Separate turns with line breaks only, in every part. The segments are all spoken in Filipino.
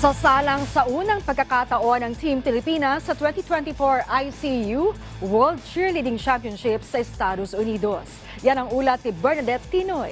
Sasalang sa unang pagkakataon ng Team Pilipinas sa 2024 ICU World Cheerleading Championships sa Estados Unidos. Yan ang ulat ni Bernadette Tinoy.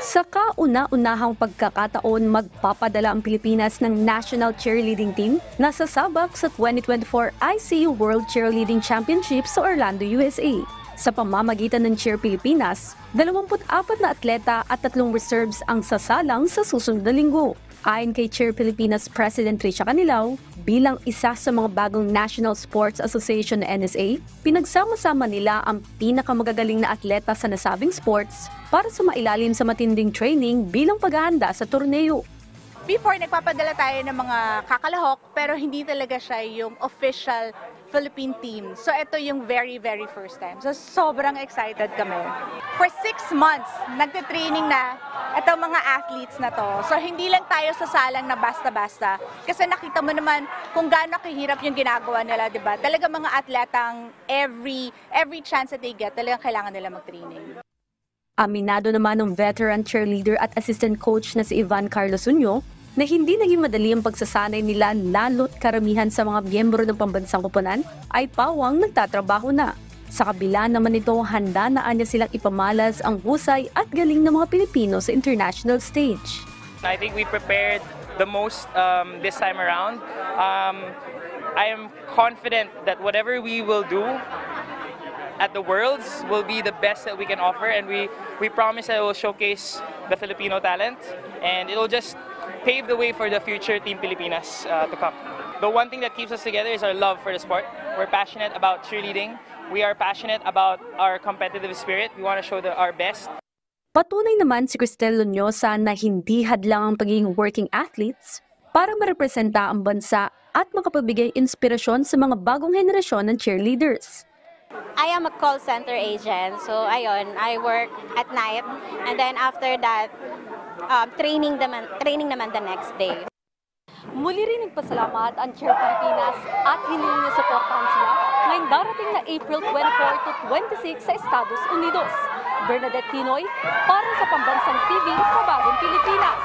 Sa kauna-unahang pagkakataon, magpapadala ang Pilipinas ng National Cheerleading Team na sasabak sa 2024 ICU World Cheerleading Championships sa Orlando, USA. Sa pamamagitan ng Cheer Pilipinas, 24 na atleta at 3 reserves ang sasalang sa susunod na linggo. Ayon kay Cheer Pilipinas President Richa Canilao, bilang isa sa mga bagong National Sports Association na NSA, pinagsama-sama nila ang pinakamagagaling na atleta sa nasabing sports para sumailalim sa matinding training bilang paghahanda sa torneo.
Before, nagpapadala tayo ng mga kakalahok pero hindi talaga siya yung official Philippine team. So ito yung very first time. So sobrang excited kami. For 6 months, nagte-training na itong mga athletes na to. So hindi lang tayo sasalang na basta-basta. Kasi nakita mo naman kung gaano kahirap yung ginagawa nila, di ba? Talaga mga atletang every chance that they get, talagang kailangan nila mag-training.
Aminado naman ng veteran cheerleader at assistant coach na si Ivan Carlos Unyo na hindi naging madali ang pagsasanay nila, lalo't karamihan sa mga miyembro ng pambansang koponan ay pawang nagtatrabaho na. Sa kabila naman nito, handa na anya silang ipamalas ang husay at galing ng mga Pilipino sa international stage.
I think we prepared the most this time around. I am confident that whatever we will do at the Worlds will be the best that we can offer, and we promise that it will showcase the Filipino talent, and it will just pave the way for the future Team Pilipinas to come. The one thing that keeps us together is our love for the sport. We're passionate about cheerleading. We are passionate about our competitive spirit. We want to show our best.
Patunay naman si Cristel Loñosa na hindi hadlang ang pagiging working athletes para marepresenta ang bansa at makapagbigay inspirasyon sa mga bagong henerasyon ng cheerleaders.
I am a call center agent, so ayun, I work at night, and then after that, training naman the next day.
Muli rin nagpasalamat ang Cheer Pilipinas at hiniling na suportahan sila ngayong darating na April 24 to 26 sa Estados Unidos. Bernadette Tinoy para sa Pambansang TV sa Bagong Pilipinas.